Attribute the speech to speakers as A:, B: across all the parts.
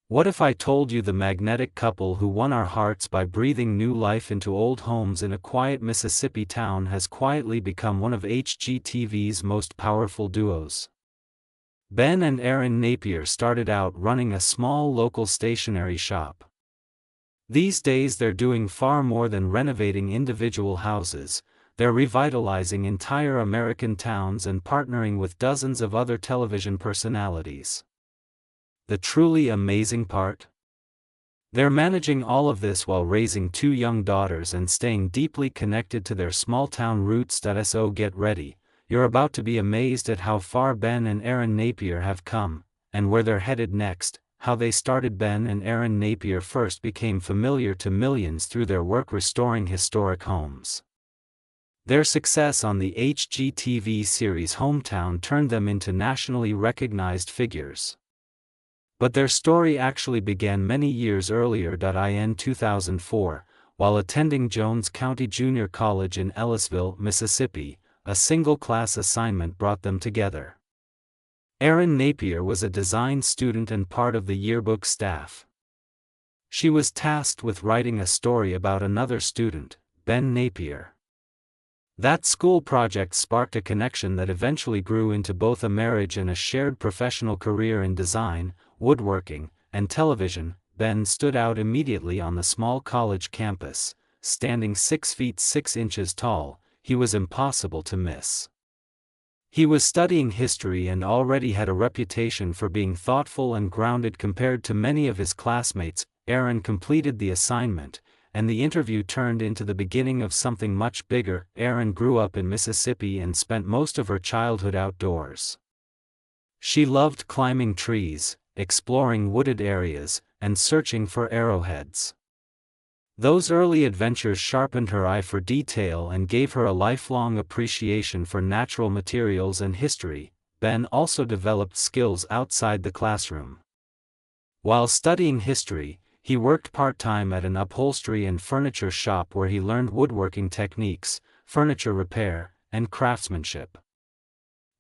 A: What if I told you the magnetic couple who won our hearts by breathing new life into old homes in a quiet Mississippi town has quietly become one of HGTV's most powerful duos? Ben and Erin Napier started out running a small local stationery shop. These days they're doing far more than renovating individual houses. They're revitalizing entire American towns and partnering with dozens of other television personalities. The truly amazing part? They're managing all of this while raising two young daughters and staying deeply connected to their small-town roots. So get ready, you're about to be amazed at how far Ben and Erin Napier have come, and where they're headed next. How they started. Ben and Erin Napier first became familiar to millions through their work restoring historic homes. Their success on the HGTV series Hometown turned them into nationally recognized figures. But their story actually began many years earlier. In 2004, while attending Jones County Junior College in Ellisville, Mississippi, a single class assignment brought them together. Erin Napier was a design student and part of the yearbook staff. She was tasked with writing a story about another student, Ben Napier. That school project sparked a connection that eventually grew into both a marriage and a shared professional career in design, woodworking, and television. Ben stood out immediately on the small college campus. Standing 6 feet 6 inches tall, he was impossible to miss. He was studying history and already had a reputation for being thoughtful and grounded compared to many of his classmates. Erin completed the assignment, and the interview turned into the beginning of something much bigger. Erin grew up in Mississippi and spent most of her childhood outdoors. She loved climbing trees, exploring wooded areas, and searching for arrowheads. Those early adventures sharpened her eye for detail and gave her a lifelong appreciation for natural materials and history. Ben also developed skills outside the classroom. While studying history, he worked part-time at an upholstery and furniture shop where he learned woodworking techniques, furniture repair, and craftsmanship.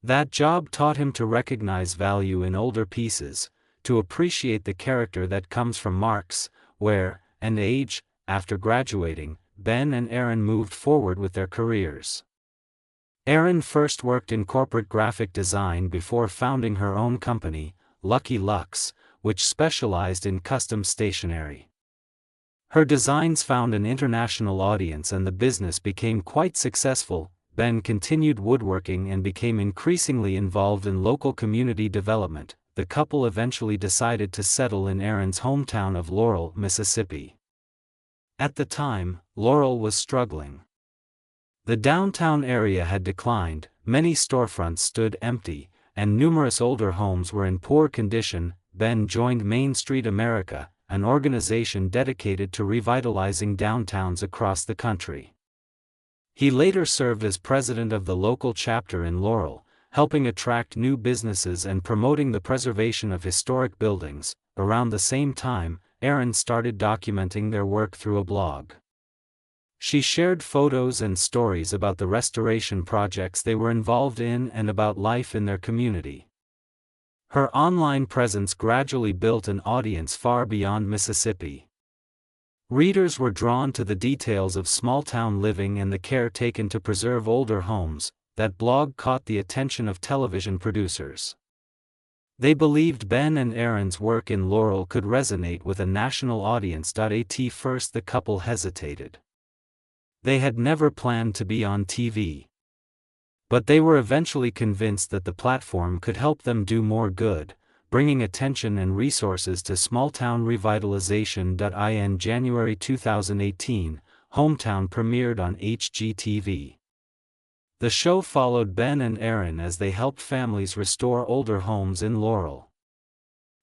A: That job taught him to recognize value in older pieces, to appreciate the character that comes from marks, wear, and age. After graduating, Ben and Erin moved forward with their careers. Erin first worked in corporate graphic design before founding her own company, Lucky Lux, which specialized in custom stationery. Her designs found an international audience and the business became quite successful. Ben continued woodworking and became increasingly involved in local community development. The couple eventually decided to settle in Erin's hometown of Laurel, Mississippi. At the time, Laurel was struggling. The downtown area had declined, many storefronts stood empty, and numerous older homes were in poor condition. Ben joined Main Street America, an organization dedicated to revitalizing downtowns across the country. He later served as president of the local chapter in Laurel, helping attract new businesses and promoting the preservation of historic buildings. Around the same time, Erin started documenting their work through a blog. She shared photos and stories about the restoration projects they were involved in and about life in their community. Her online presence gradually built an audience far beyond Mississippi. Readers were drawn to the details of small-town living and the care taken to preserve older homes. That blog caught the attention of television producers. They believed Ben and Erin's work in Laurel could resonate with a national audience. At first the couple hesitated. They had never planned to be on TV. But they were eventually convinced that the platform could help them do more good, bringing attention and resources to small-town revitalization. In January 2018, Hometown premiered on HGTV. The show followed Ben and Erin as they helped families restore older homes in Laurel.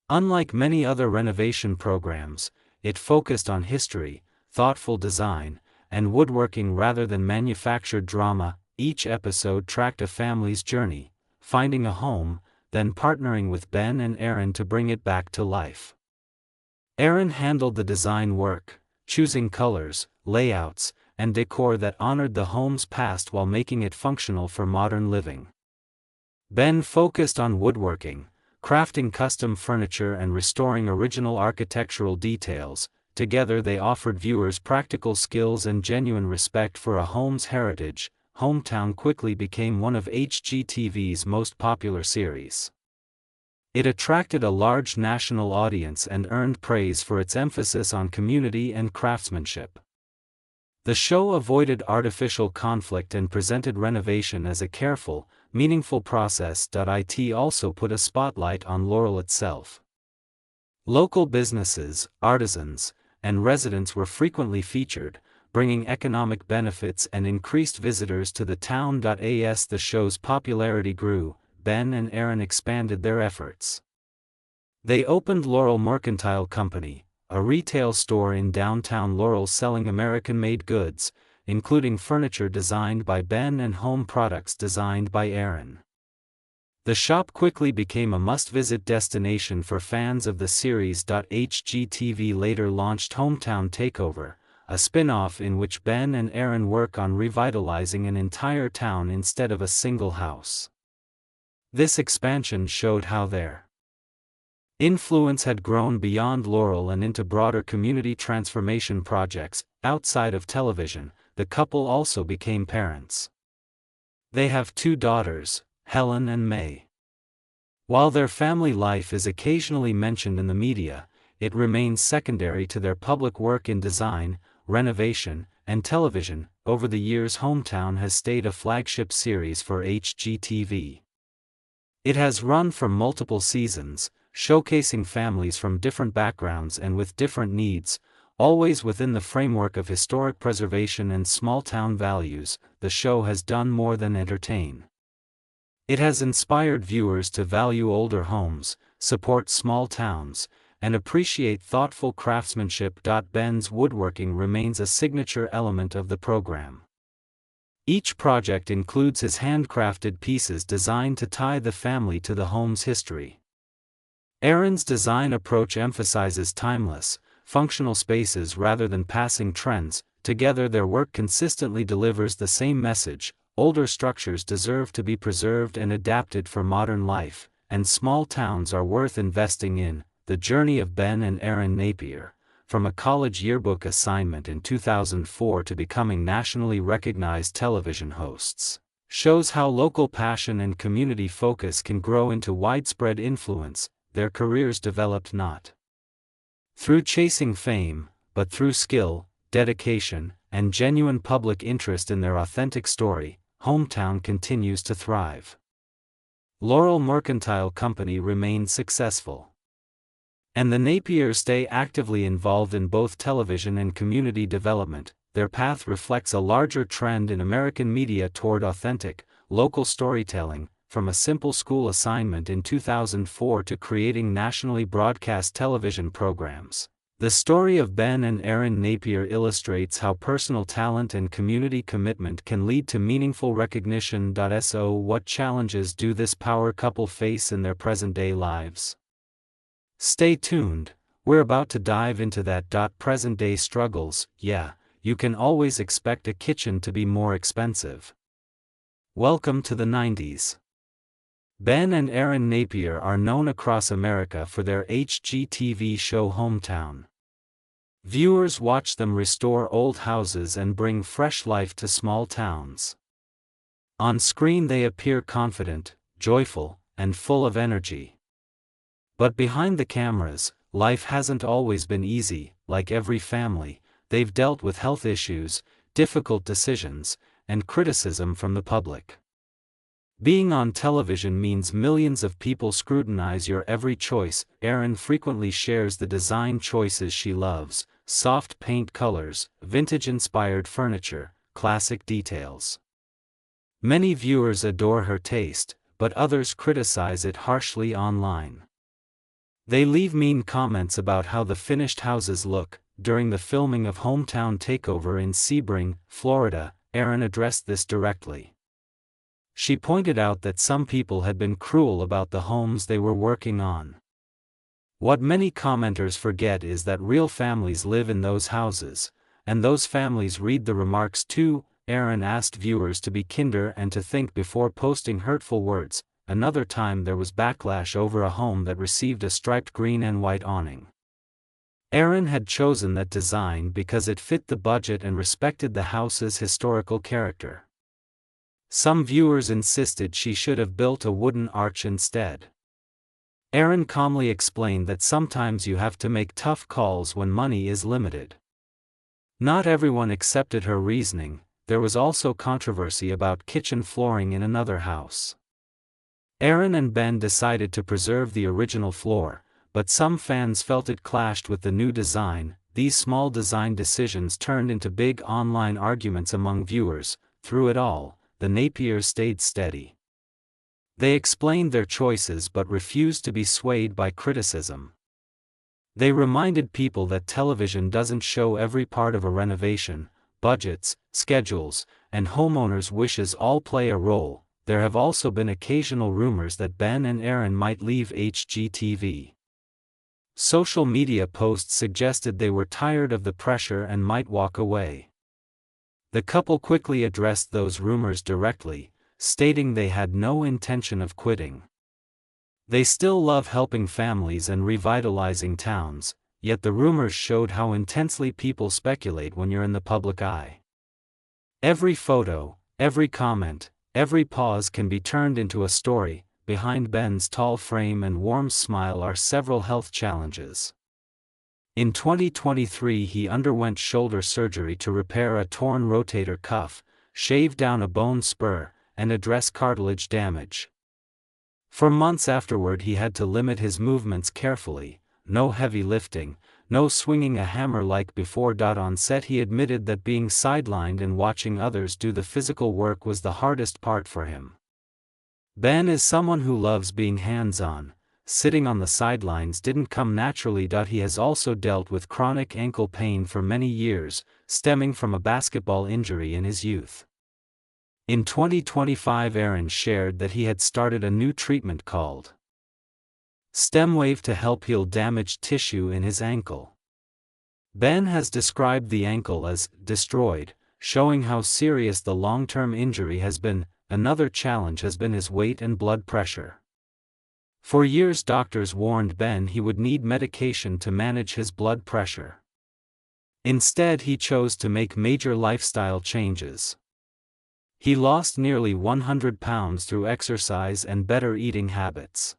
A: Unlike many other renovation programs, it focused on history, thoughtful design, and woodworking rather than manufactured drama. Each episode tracked a family's journey, finding a home, then partnering with Ben and Erin to bring it back to life. Erin handled the design work, choosing colors, layouts, and decor that honored the home's past while making it functional for modern living. Ben focused on woodworking, crafting custom furniture and restoring original architectural details. Together they offered viewers practical skills and genuine respect for a home's heritage. Hometown quickly became one of HGTV's most popular series. It attracted a large national audience and earned praise for its emphasis on community and craftsmanship. The show avoided artificial conflict and presented renovation as a careful, meaningful process. It also put a spotlight on Laurel itself. Local businesses, artisans, and residents were frequently featured, bringing economic benefits and increased visitors to the town. As the show's popularity grew, Ben and Erin expanded their efforts. They opened Laurel Mercantile Company, a retail store in downtown Laurel selling American-made goods, including furniture designed by Ben and home products designed by Erin. The shop quickly became a must-visit destination for fans of the series. HGTV later launched Hometown Takeover, a spin-off in which Ben and Erin work on revitalizing an entire town instead of a single house. This expansion showed how their influence had grown beyond Laurel and into broader community transformation projects. Outside of television, the couple also became parents. They have 2 daughters, Helen and May. While their family life is occasionally mentioned in the media, it remains secondary to their public work in design, renovation, and television. Over the years, Hometown has stayed a flagship series for HGTV. It has run for multiple seasons, showcasing families from different backgrounds and with different needs, always within the framework of historic preservation and small-town values. The show has done more than entertain. It has inspired viewers to value older homes, support small towns, and appreciate thoughtful craftsmanship. Ben's woodworking remains a signature element of the program. Each project includes his handcrafted pieces designed to tie the family to the home's history. Erin's design approach emphasizes timeless, functional spaces rather than passing trends. Together their work consistently delivers the same message: older structures deserve to be preserved and adapted for modern life, and small towns are worth investing in. The journey of Ben and Erin Napier, from a college yearbook assignment in 2004 to becoming nationally recognized television hosts, shows how local passion and community focus can grow into widespread influence. Their careers developed not through chasing fame, but through skill, dedication, and genuine public interest in their authentic story. Hometown continues to thrive. Laurel Mercantile Company remains successful, and the Napiers stay actively involved in both television and community development. Their path reflects a larger trend in American media toward authentic, local storytelling, from a simple school assignment in 2004 to creating nationally broadcast television programs. The story of Ben and Erin Napier illustrates how personal talent and community commitment can lead to meaningful recognition. So, what challenges do this power couple face in their present-day lives? Stay tuned, we're about to dive into that. Present-day struggles. Yeah, you can always expect a kitchen to be more expensive. Welcome to the 90s. Ben and Erin Napier are known across America for their HGTV show Hometown. Viewers watch them restore old houses and bring fresh life to small towns. On screen they appear confident, joyful, and full of energy. But behind the cameras, life hasn't always been easy. Like every family, they've dealt with health issues, difficult decisions, and criticism from the public. Being on television means millions of people scrutinize your every choice. Erin frequently shares the design choices she loves: soft paint colors, vintage-inspired furniture, classic details. Many viewers adore her taste, but others criticize it harshly online. They leave mean comments about how the finished houses look. During the filming of Hometown Takeover in Sebring, Florida, Erin addressed this directly. She pointed out that some people had been cruel about the homes they were working on. What many commenters forget is that real families live in those houses, and those families read the remarks too. Erin asked viewers to be kinder and to think before posting hurtful words. another time there was backlash over a home that received a striped green and white awning. Aaron had chosen that design because it fit the budget and respected the house's historical character. Some viewers insisted she should have built a wooden arch instead. Aaron calmly explained that sometimes you have to make tough calls when money is limited. Not everyone accepted her reasoning. There was also controversy about kitchen flooring in another house. Aaron and Ben decided to preserve the original floor, but some fans felt it clashed with the new design. These small design decisions turned into big online arguments among viewers. Through it all, the Napiers stayed steady. They explained their choices but refused to be swayed by criticism. They reminded people that television doesn't show every part of a renovation. Budgets, schedules, and homeowners' wishes all play a role. There have also been occasional rumors that Ben and Aaron might leave HGTV. Social media posts suggested they were tired of the pressure and might walk away. The couple quickly addressed those rumors directly, stating they had no intention of quitting. They still love helping families and revitalizing towns, yet the rumors showed how intensely people speculate when you're in the public eye. Every photo, every comment, every pause can be turned into a story. Behind Ben's tall frame and warm smile are several health challenges. In 2023 he underwent shoulder surgery to repair a torn rotator cuff, shave down a bone spur, and address cartilage damage. For months afterward he had to limit his movements carefully, no heavy lifting, no swinging a hammer like before. On set he admitted that being sidelined and watching others do the physical work was the hardest part for him. Ben is someone who loves being hands-on. Sitting on the sidelines didn't come naturally. He has also dealt with chronic ankle pain for many years, stemming from a basketball injury in his youth. In 2025 Aaron shared that he had started a new treatment called StemWave to help heal damaged tissue in his ankle. Ben has described the ankle as destroyed, showing how serious the long-term injury has been. Another challenge has been his weight and blood pressure. For years doctors warned Ben he would need medication to manage his blood pressure. Instead he chose to make major lifestyle changes. He lost nearly 100 pounds through exercise and better eating habits.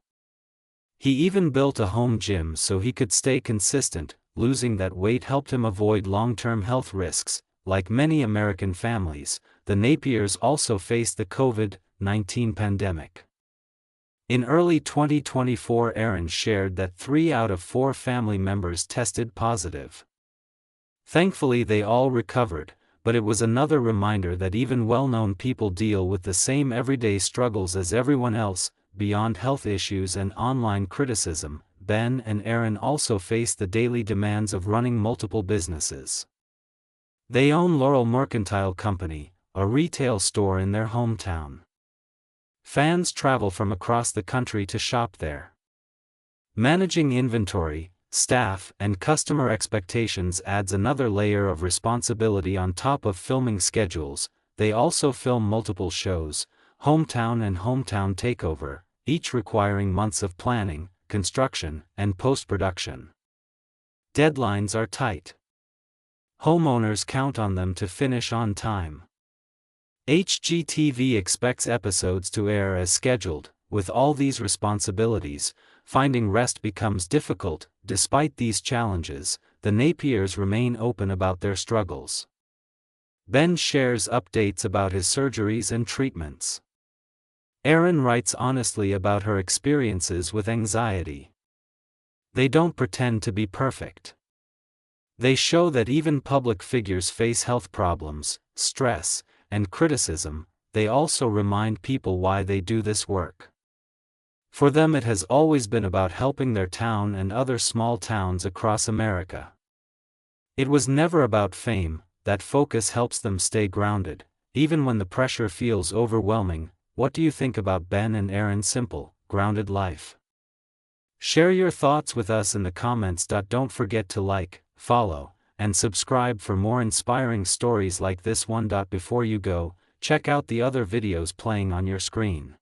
A: He even built a home gym so he could stay consistent. Losing that weight helped him avoid long-term health risks. Like many American families, the Napiers also faced the COVID-19 pandemic. In early 2024 Aaron shared that 3 out of 4 family members tested positive. Thankfully they all recovered, but it was another reminder that even well-known people deal with the same everyday struggles as everyone else. Beyond health issues and online criticism, Ben and Aaron also face the daily demands of running multiple businesses. They own Laurel Mercantile Company, a retail store in their hometown. Fans travel from across the country to shop there. Managing inventory, staff, and customer expectations adds another layer of responsibility on top of filming schedules. They also film multiple shows, Hometown and Hometown Takeover, each requiring months of planning, construction, and post-production. Deadlines are tight. Homeowners count on them to finish on time. HGTV expects episodes to air as scheduled. With all these responsibilities, finding rest becomes difficult. Despite these challenges, the Napiers remain open about their struggles. Ben shares updates about his surgeries and treatments. Aaron writes honestly about her experiences with anxiety. They don't pretend to be perfect. They show that even public figures face health problems, stress, and criticism. They also remind people why they do this work. For them it has always been about helping their town and other small towns across America. It was never about fame. That focus helps them stay grounded, even when the pressure feels overwhelming. What do you think about Ben and Aaron's simple, grounded life? Share your thoughts with us in the comments. Don't forget to like, follow, and subscribe for more inspiring stories like this one. Before you go, check out the other videos playing on your screen.